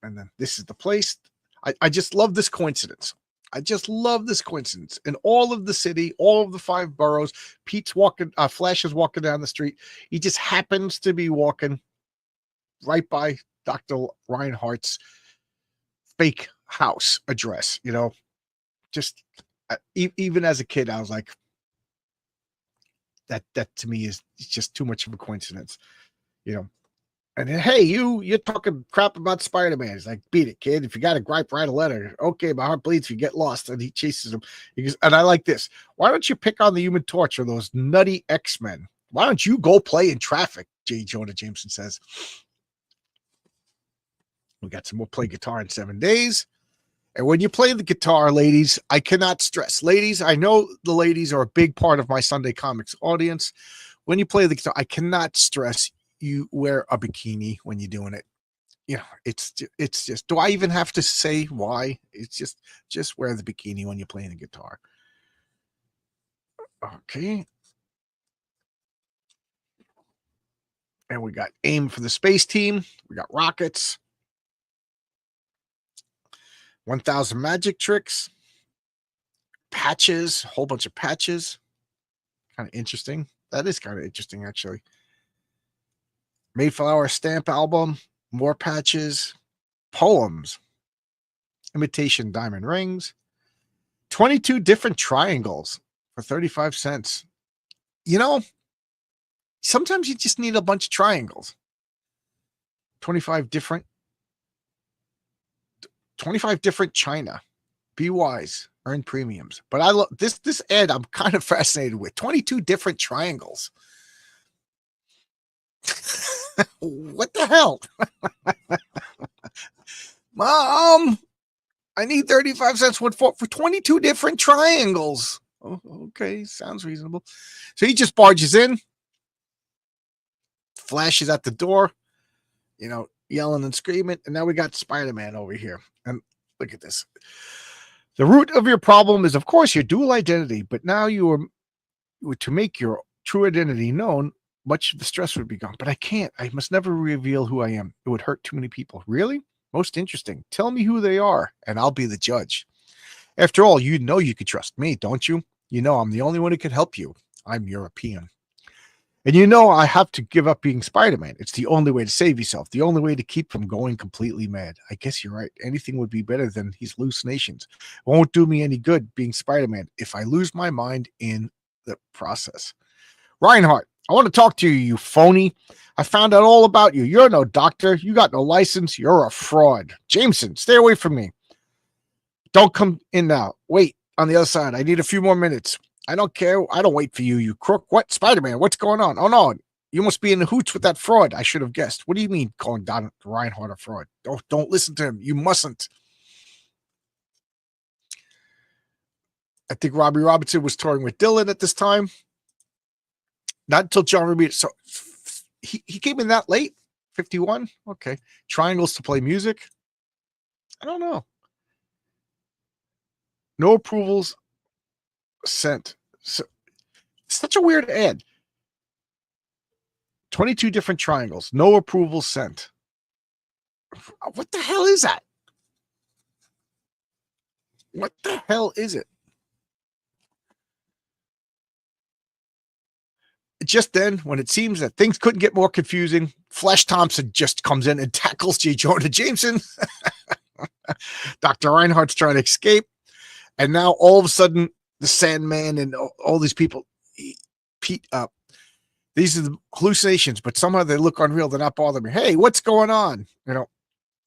And then this is the place. I just love this coincidence. I just love this coincidence. In all of the city, all of the 5 boroughs, Pete's walking, Flash is walking down the street. He just happens to be walking right by Dr. Reinhardt's fake house address. Just even as a kid, I was like, that to me is just too much of a coincidence, And then, hey, you're talking crap about Spider-Man. He's like, beat it, kid. If you got a gripe, write a letter. Okay, my heart bleeds if you get lost. And he chases him. He goes, and I like this. Why don't you pick on the Human Torch or those nutty X-Men? Why don't you go play in traffic? J. Jonah Jameson says. We got some more Play Guitar in 7 days. And when you play the guitar, ladies, I cannot stress. Ladies, I know the ladies are a big part of my Sunday Comics audience. When you play the guitar, I cannot stress you wear a bikini when you're doing it. You know, it's just, do I even have to say why? It's just wear the bikini when you're playing the guitar. Okay. And we got AIM for the space team. We got rockets. 1,000 magic tricks. Patches, a whole bunch of patches. Kind of interesting. That is kind of interesting, actually. Mayflower stamp album. More patches. Poems. Imitation diamond rings. 22 different triangles for 35 cents. You know, sometimes you just need a bunch of triangles. 25 different China. Be wise, earn premiums. But I love this ad. I'm kind of fascinated with 22 different triangles. What the hell? Mom, I need 35 cents for 22 different triangles. Oh, okay, sounds reasonable. So he just barges in, flashes at the door, you know, yelling and screaming. And now we got Spider-Man over here. And look at this. The root of your problem is, of course, your dual identity. But now to make your true identity known, much of the stress would be gone. But I can't. I must never reveal who I am. It would hurt too many people. Really? Most interesting. Tell me who they are, and I'll be the judge. After all, you know you could trust me, don't you? You know I'm the only one who can help you. I'm European. And you know I have to give up being Spider-Man. It's the only way to save yourself, the only way to keep from going completely mad. I guess you're right. Anything would be better than these hallucinations. It won't do me any good being Spider-Man if I lose my mind in the process. Reinhardt, I want to talk to you, you phony. I found out all about you. You're no doctor. You got no license. You're a fraud. Jameson, stay away from me. Don't come in now. Wait on the other side. I need a few more minutes. I don't care. I don't wait for you, you crook. What? Spider-Man, what's going on? Oh, no. You must be in the hoots with that fraud. I should have guessed. What do you mean calling Don Reinhardt a fraud? Don't listen to him. You mustn't. I think Robbie Robinson was touring with Dylan at this time. Not until John Romita. So he came in that late? 51? Okay. Triangles to play music? I don't know. No approvals sent. So such a weird ad. 22 different triangles. No approvals sent. What the hell is that? What the hell is it? Just then, when it seems that things couldn't get more confusing, Flash Thompson just comes in and tackles J. Jonah Jameson. Dr. Reinhardt's trying to escape. And now all of a sudden, the Sandman and all these people Pete up. These are the hallucinations, but somehow they look unreal. They're not bothering me. Hey, what's going on? You know,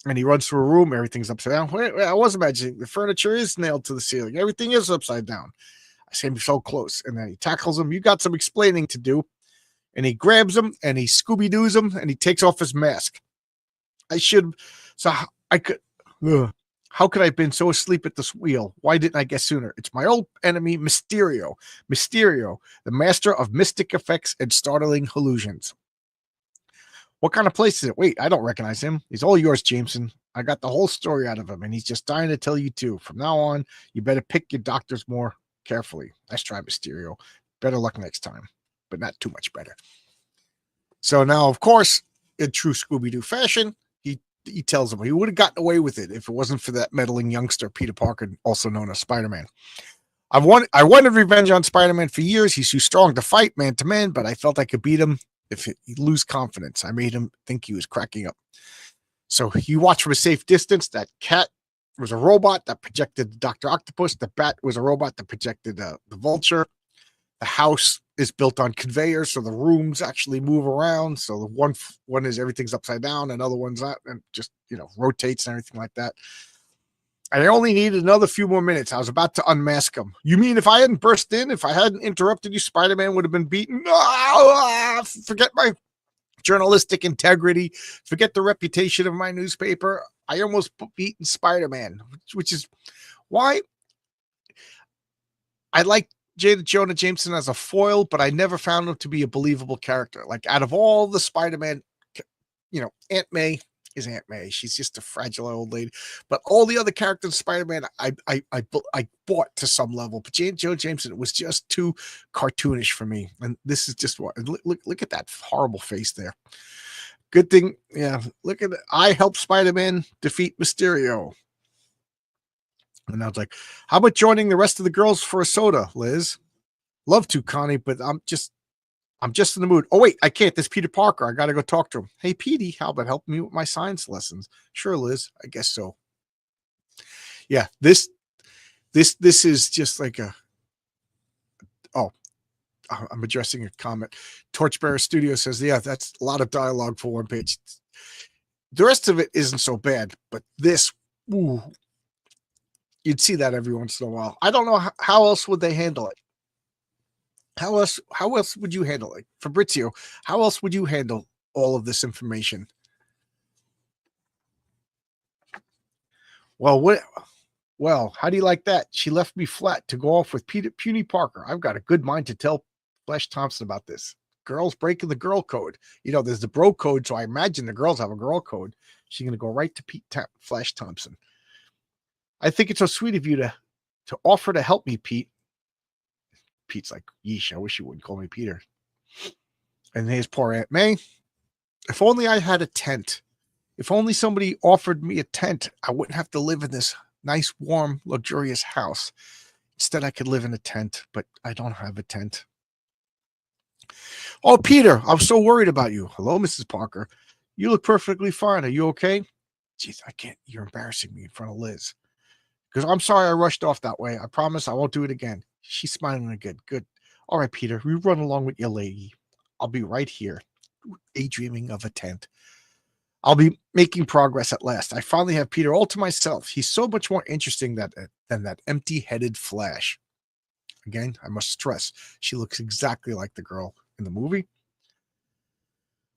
and he runs through a room. Everything's upside down. I was imagining the furniture is nailed to the ceiling. Everything is upside down. I see him so close. And then he tackles him. You got some explaining to do. And he grabs him and he Scooby-Doos him and he takes off his mask. How could I have been so asleep at this wheel? Why didn't I guess sooner? It's my old enemy, Mysterio. Mysterio, the master of mystic effects and startling illusions. What kind of place is it? Wait, I don't recognize him. He's all yours, Jameson. I got the whole story out of him, and he's just dying to tell you too. From now on, you better pick your doctors more carefully. Nice try, Mysterio. Better luck next time, but not too much better. So now, of course, in true Scooby-Doo fashion, he tells him he would have gotten away with it if it wasn't for that meddling youngster, Peter Parker, also known as Spider-Man. I wanted revenge on Spider-Man for years. He's too strong to fight man to man, but I felt I could beat him if he lose confidence. I made him think he was cracking up. So he watched from a safe distance. That cat was a robot that projected Dr. Octopus. The bat was a robot that projected the Vulture. The house is built on conveyors, so the rooms actually move around. So the one is everything's upside down, another one's out and just, you know, rotates and everything like that. And I only needed another few more minutes. I was about to unmask him. You mean if I hadn't burst in, if I hadn't interrupted you, Spider-Man would have been beaten? Forget my journalistic integrity. Forget the reputation of my newspaper. I almost beaten Spider-Man, which is why I like Jonah Jameson as a foil, but I never found him to be a believable character. Like out of all the Spider-Man, Aunt May is Aunt May. She's just a fragile old lady. But all the other characters in Spider-Man, I bought to some level. But Jonah Jameson was just too cartoonish for me. And this is just what look at that horrible face there. Good thing, yeah. Look at it. I helped Spider-Man defeat Mysterio. And I was like, how about joining the rest of the girls for a soda, Liz? Love to, Connie, but I'm just in the mood. Oh, wait, I can't. There's Peter Parker. I got to go talk to him. Hey, Petey, how about helping me with my science lessons? Sure, Liz. I guess so. Yeah, this is just like I'm addressing a comment. Torchbearer Studio says, yeah, that's a lot of dialogue for one page. The rest of it isn't so bad, but this, ooh, you'd see that every once in a while. I don't know how else would they handle it. How else would you handle it? Fabrizio, how else would you handle all of this information? Well, how do you like that? She left me flat to go off with Puny Parker. I've got a good mind to tell Flash Thompson about this. Girls breaking the girl code. There's the bro code, so I imagine the girls have a girl code. She's going to go right to Flash Thompson. I think it's so sweet of you to offer to help me, Pete. Pete's like, yeesh, I wish you wouldn't call me Peter. And here's poor Aunt May. If only I had a tent. If only somebody offered me a tent, I wouldn't have to live in this nice, warm, luxurious house. Instead, I could live in a tent, but I don't have a tent. Oh, Peter, I'm so worried about you. Hello, Mrs. Parker. You look perfectly fine. Are you okay? Jeez, I can't. You're embarrassing me in front of Liz. Because I'm sorry I rushed off that way. I promise I won't do it again. She's smiling again. Good. All right, Peter, you run along with your lady. I'll be right here, daydreaming of a tent. I'll be making progress at last. I finally have Peter all to myself. He's so much more interesting than that empty-headed Flash. Again, I must stress, she looks exactly like the girl in the movie.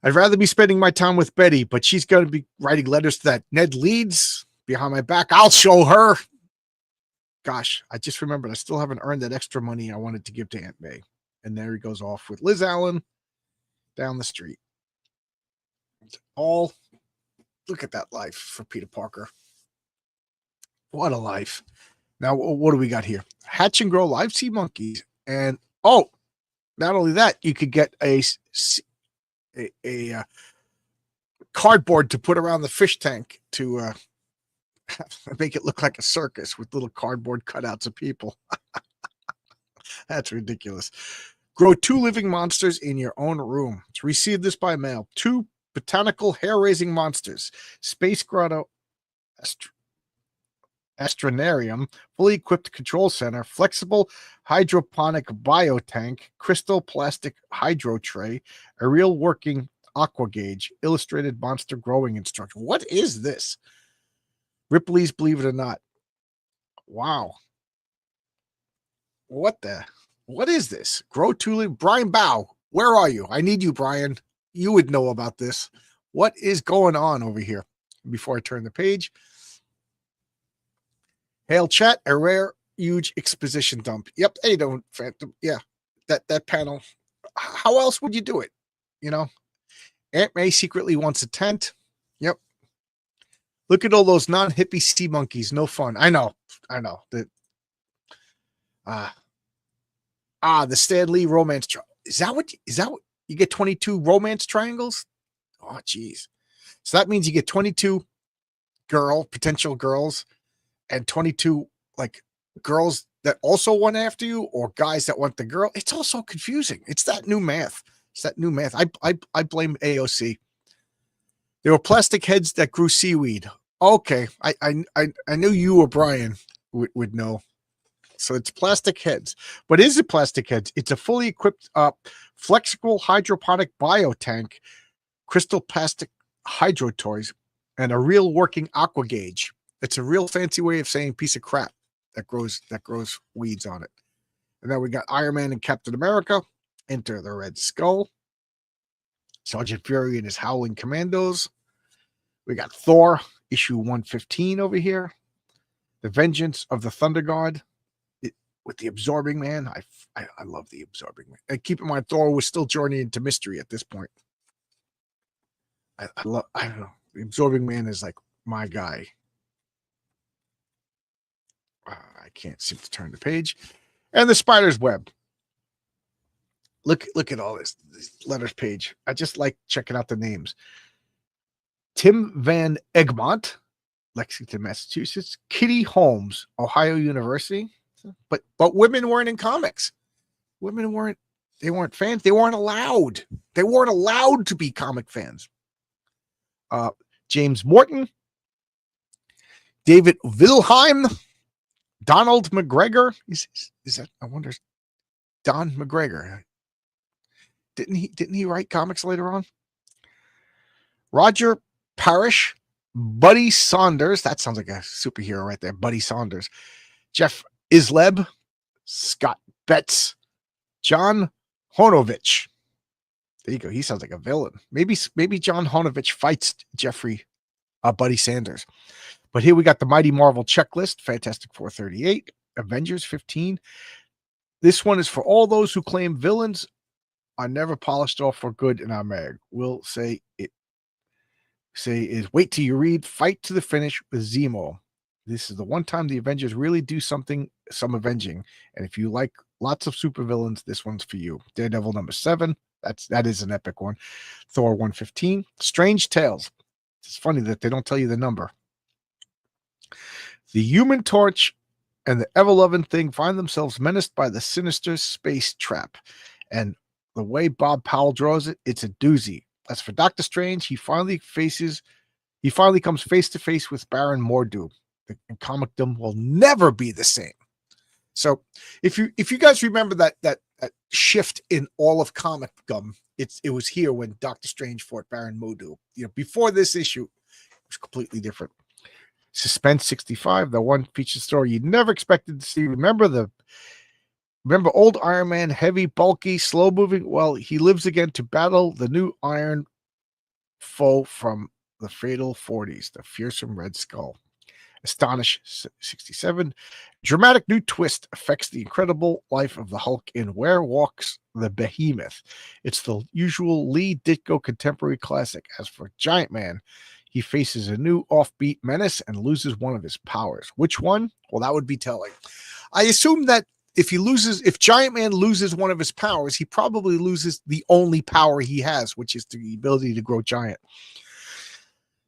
I'd rather be spending my time with Betty, but she's going to be writing letters to that Ned Leeds behind my back. I'll show her. Gosh, I just remembered I still haven't earned that extra money I wanted to give to Aunt May. And there he goes off with Liz Allen down the street. Look at that life for Peter Parker. What a life. Now, what do we got here? Hatch and grow live sea monkeys. And, not only that, you could get a cardboard to put around the fish tank to make it look like a circus with little cardboard cutouts of people. That's ridiculous. Grow 2 living monsters in your own room. To receive this by mail, 2 botanical hair-raising monsters. Space Grotto Astronarium, fully equipped control center, flexible hydroponic biotank, crystal plastic hydro tray, a real working aqua gauge, illustrated monster growing instruction. What is this? Ripley's Believe It or Not. Wow. What is this? Grow Tulip. Brian Bow, where are you? I need you, Brian. You would know about this. What is going on over here? Before I turn the page. Hail chat, a rare, huge exposition dump. Yep, they don't, Phantom. Yeah, that panel. How else would you do it? Aunt May secretly wants a tent. Yep. Look at all those non-hippie sea monkeys. No fun. I know. The Stan Lee romance triangle. Is that what you get 22 romance triangles? Oh, geez. So that means you get 22 potential girls and 22 like girls that also want after you or guys that want the girl. It's all so confusing. It's that new math. I blame AOC. There were plastic heads that grew seaweed. Okay. I knew you or Brian would know. So it's plastic heads. But is it plastic heads? It's a fully equipped flexible hydroponic biotank, crystal plastic hydro toys, and a real working aqua gauge. It's a real fancy way of saying piece of crap that grows weeds on it. And then we got Iron Man and Captain America. Enter the Red Skull. Sergeant Fury and his Howling Commandos. We got Thor issue 115 over here. The Vengeance of the Thunder God with the Absorbing Man. I love the Absorbing Man. And keep in mind, Thor was still journeying into mystery at this point. I don't know. The Absorbing Man is like my guy. I can't seem to turn the page. And the Spider's Web. Look at all this letters page. I just like checking out the names. Tim Van Egmont, Lexington, Massachusetts. Kitty Holmes, Ohio University. But women weren't in comics. Women weren't fans. They weren't allowed. They weren't allowed to be comic fans. James Morton, David Wilhelm, Donald McGregor. Is that, I wonder, Don McGregor? Didn't he write comics later on? Roger Parrish, Buddy Saunders. That sounds like a superhero right there. Buddy Saunders. Jeff Isleb, Scott Betts, John Honovich. There you go. He sounds like a villain. Maybe John Honovich fights Jeffrey Buddy Sanders. But here we got the Mighty Marvel checklist. Fantastic Four 38, Avengers 15. This one is for all those who claim villains are never polished off for good in our mag. We'll say is wait till you read Fight to the Finish with Zemo. This is the one time the Avengers really do some avenging. And if you like lots of supervillains, this one's for you. Daredevil number 7. That is an epic one. Thor 115. Strange Tales. It's funny that they don't tell you the number. The Human Torch and the Ever-Loving Thing find themselves menaced by the sinister space trap. And the way Bob Powell draws it, it's a doozy. As for Doctor Strange, he finally comes face to face with Baron Mordo. The comicdom will never be the same. So if you guys remember that shift in all of comicdom, it was here when Doctor Strange fought Baron Mordo. Before this issue, it was completely different. Suspense 65, the one feature story you never expected to see. Remember old Iron Man, heavy, bulky, slow moving? Well, he lives again to battle the new Iron foe from the Fatal 40s, the fearsome Red Skull. Astonish 67. Dramatic new twist affects the incredible life of the Hulk in Where Walks the Behemoth. It's the usual Lee Ditko contemporary classic. As for Giant Man, he faces a new offbeat menace and loses one of his powers. Which one? Well, that would be telling. I assume that if Giant Man loses one of his powers, he probably loses the only power he has, which is the ability to grow giant.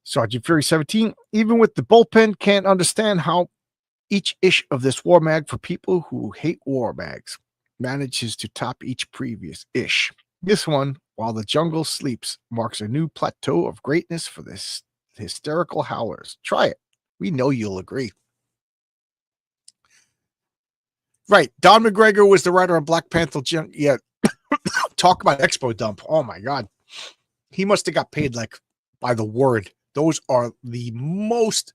Sergeant Fury 17, even with the bullpen, can't understand how each ish of this war mag for people who hate war mags manages to top each previous ish. This one, While the Jungle Sleeps, marks a new plateau of greatness for this hysterical howlers. Try it. We know you'll agree. Right. Don McGregor was the writer of Black Panther. Yeah. Talk about Expo Dump. Oh my God. He must have got paid like by the word. Those are the most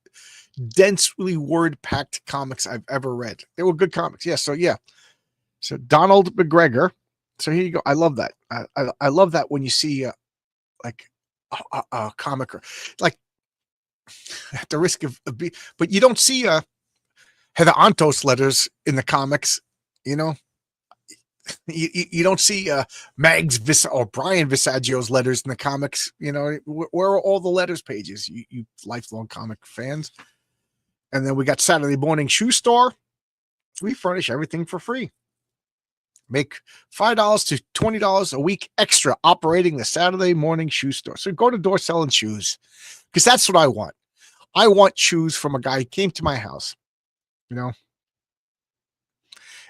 densely word-packed comics I've ever read. They were good comics. Yeah. So Donald McGregor. So here you go. I love that. I love that when you see like a comic, like at the risk of but you don't see Heather Antos letters in the comics. You don't see Mags or Brian Visaggio's letters in the comics. Where are all the letters pages? You lifelong comic fans. And then we got Saturday Morning Shoe Store. We furnish everything for free. Make $5 to $20 a week extra operating the Saturday Morning Shoe Store. So go to door selling shoes, because that's what I want. I want shoes from a guy who came to my house,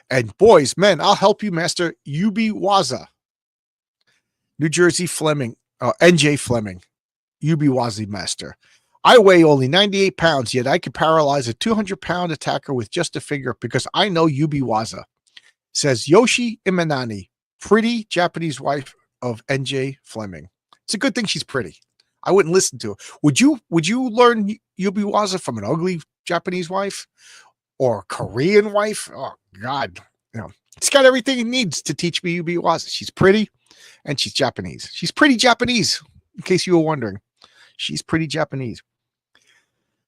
And boys, men, I'll help you master UB Waza. New Jersey Fleming, NJ Fleming, UB Waza master. I weigh only 98 pounds, yet I can paralyze a 200-pound attacker with just a finger because I know UB Waza. Says Yoshi Imanani, pretty Japanese wife of NJ Fleming. It's a good thing she's pretty. I wouldn't listen to her. Would you learn Yubiwaza from an ugly Japanese wife or a Korean wife? Oh God, it's got everything it needs to teach me Yubiwaza. She's pretty and she's Japanese. She's pretty Japanese, in case you were wondering. She's pretty Japanese.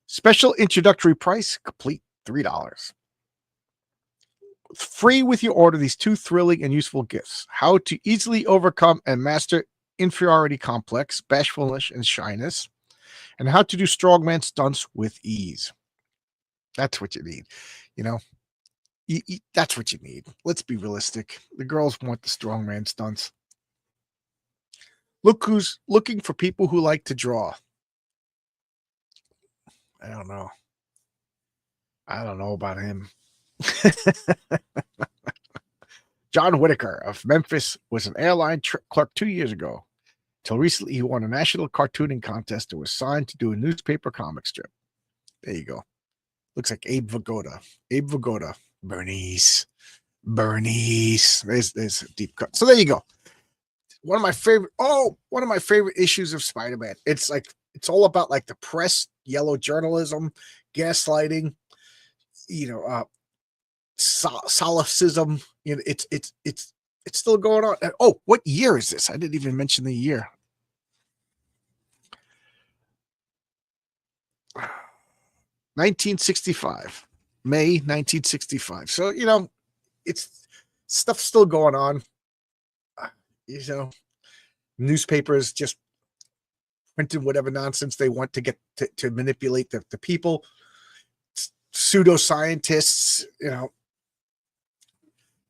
Special introductory price, complete $3. Free with your order, these 2 thrilling and useful gifts. How to easily overcome and master inferiority complex, bashfulness, and shyness, and how to do strongman stunts with ease. That's what you need. You know, that's what you need. Let's be realistic. The girls want the strongman stunts. Look who's looking for people who like to draw. I don't know. I don't know about him. John Whitaker of Memphis was an airline clerk 2 years ago. Till recently, he won a national cartooning contest and was signed to do a newspaper comic strip. There you go. Looks like Abe Vigoda. Abe Vigoda. Bernice. There's a deep cut. So there you go. One of my favorite issues of Spider-Man. It's all about like the press, yellow journalism, gaslighting, solecism. It's still going on. Oh, what year is this? I didn't even mention the year. 1965, May 1965. So, it's stuff still going on. Newspapers just printing whatever nonsense they want to get to manipulate the people. Pseudoscientists,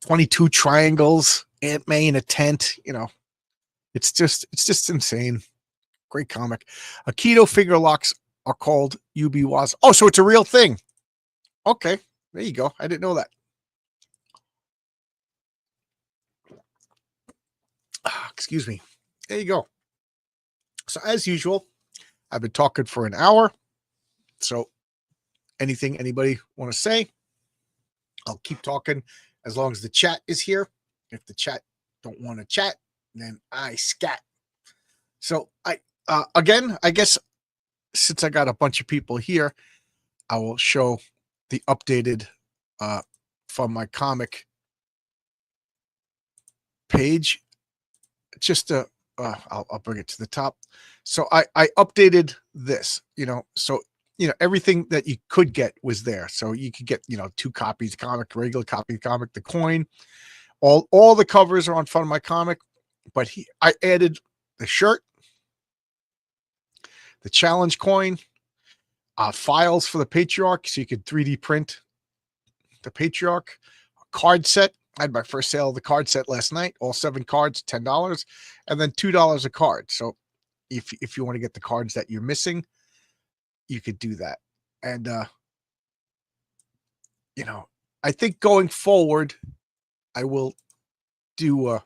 22 triangles, Aunt May in a tent, it's just insane. Great comic. Aikido finger locks are called UBWAs. Oh, so it's a real thing. Okay, there you go. I didn't know that. Excuse me. There you go. So as usual, I've been talking for an hour. So anything anybody want to say, I'll keep talking as long as the chat is here. If the chat don't want to chat, then I scat. So again, I guess since I got a bunch of people here, I will show the updated from my comic page. Just I'll bring it to the top. So I updated this, so everything that you could get was there. So you could get 2 copies of comic, regular copy of comic, the coin. All the covers are on Fun of My Comic, but I added the shirt, the challenge coin, files for the Patriarch, so you could 3D print the Patriarch, a card set. I had my first sale of the card set last night. All 7 cards, $10, and then $2 a card. So if you want to get the cards that you're missing, you could do that. And I think going forward, I will do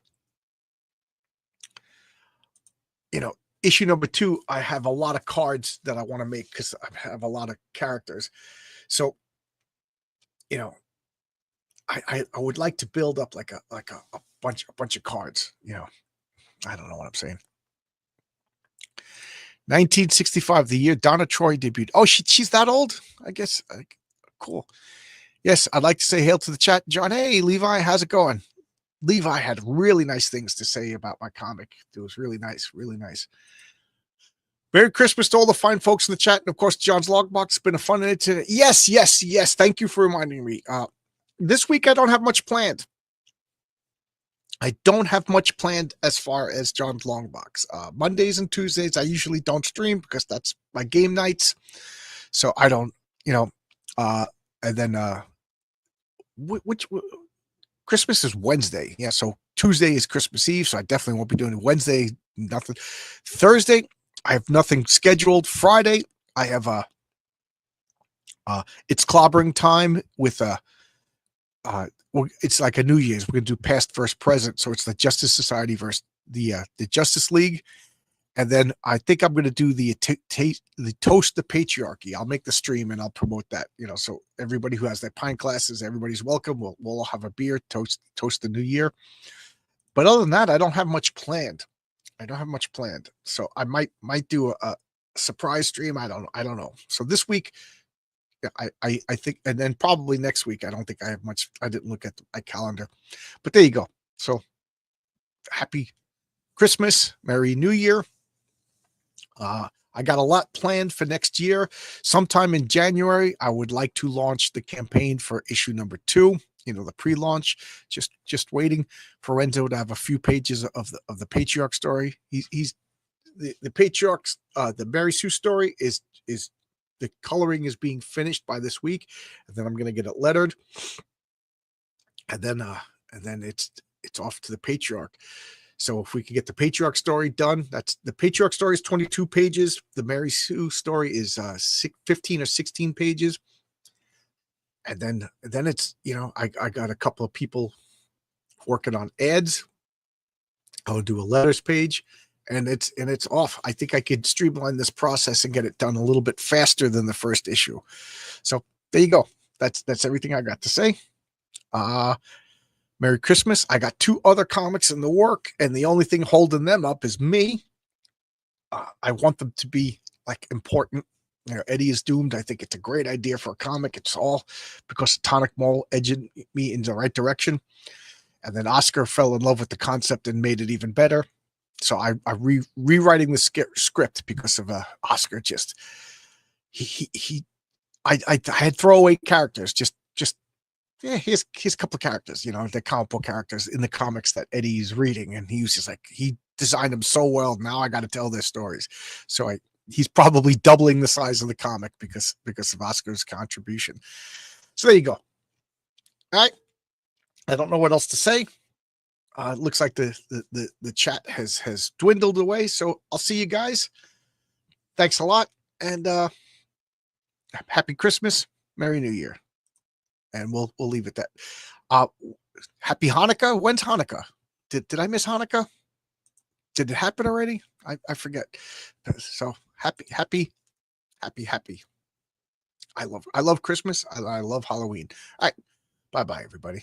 issue number 2. I have a lot of cards that I want to make because I have a lot of characters. So I would like to build up like a bunch of cards. I don't know what I'm saying. 1965, the year Donna Troy debuted. Oh, she's that old? I guess. Cool. Yes, I'd like to say hail to the chat, John. Hey, Levi, how's it going? Levi had really nice things to say about my comic. It was really nice, really nice. Merry Christmas to all the fine folks in the chat. And of course, John's Logbox. It's been a fun night today. Yes. Thank you for reminding me. This week, I don't have much planned. I don't have much planned as far as John's Longbox. Mondays and Tuesdays, I usually don't stream because that's my game nights. So I don't, and then which Christmas is Wednesday. Yeah. So Tuesday is Christmas Eve. So I definitely won't be doing it. Wednesday, nothing. Thursday, I have nothing scheduled. Friday, I have it's clobbering time with it's like a New Year's. We're gonna do past, first, present. So it's the Justice Society versus the Justice League, and then I think I'm gonna do the toast the patriarchy. I'll make the stream and I'll promote that. So everybody who has their pint glasses, everybody's welcome. We'll all have a beer, toast the new year. But other than that, I don't have much planned. So I might do a surprise stream. I don't know. So this week, I think, and then probably next week, I don't think I have much. I didn't look at my calendar, but there you go. So happy Christmas, Merry New Year. I got a lot planned for next year. Sometime in January, I would like to launch the campaign for issue number 2. You know, the pre-launch. Just waiting for Renzo to have a few pages of the patriarch story. He's the patriarchs. The Mary Sue story is the coloring is being finished by this week, and then I'm going to get it lettered, and then it's off to the patriarch. So if we could get the patriarch story done, that's the patriarch story is 22 pages. The Mary Sue story is 15 or 16 pages. And then it's, you know, I got a couple of people working on ads. I'll do a letters page, and it's off. I think I could streamline this process and get it done a little bit faster than the first issue. So there you go. That's everything I got to say. Merry Christmas. I got 2 other comics in the work, and the only thing holding them up is me. I want them to be like important. You know, Eddie is Doomed. I think it's a great idea for a comic. It's all because Tonic Mall edged me in the right direction. And then Oscar fell in love with the concept and made it even better. So I rewriting the script because of Oscar. Just I had throwaway characters. Just yeah, here's a couple of characters. You know, the comic book characters in the comics that Eddie's reading, and he was just like, he designed them so well. Now I got to tell their stories. So he's probably doubling the size of the comic because of Oscar's contribution. So there you go. All right. I don't know what else to say. It looks like the chat has dwindled away. So I'll see you guys. Thanks a lot. And happy Christmas. Merry New Year. And we'll leave it that. Happy Hanukkah. When's Hanukkah? Did I miss Hanukkah? Did it happen already? I forget. So happy. I love Christmas. I love Halloween. All right. Bye-bye, everybody.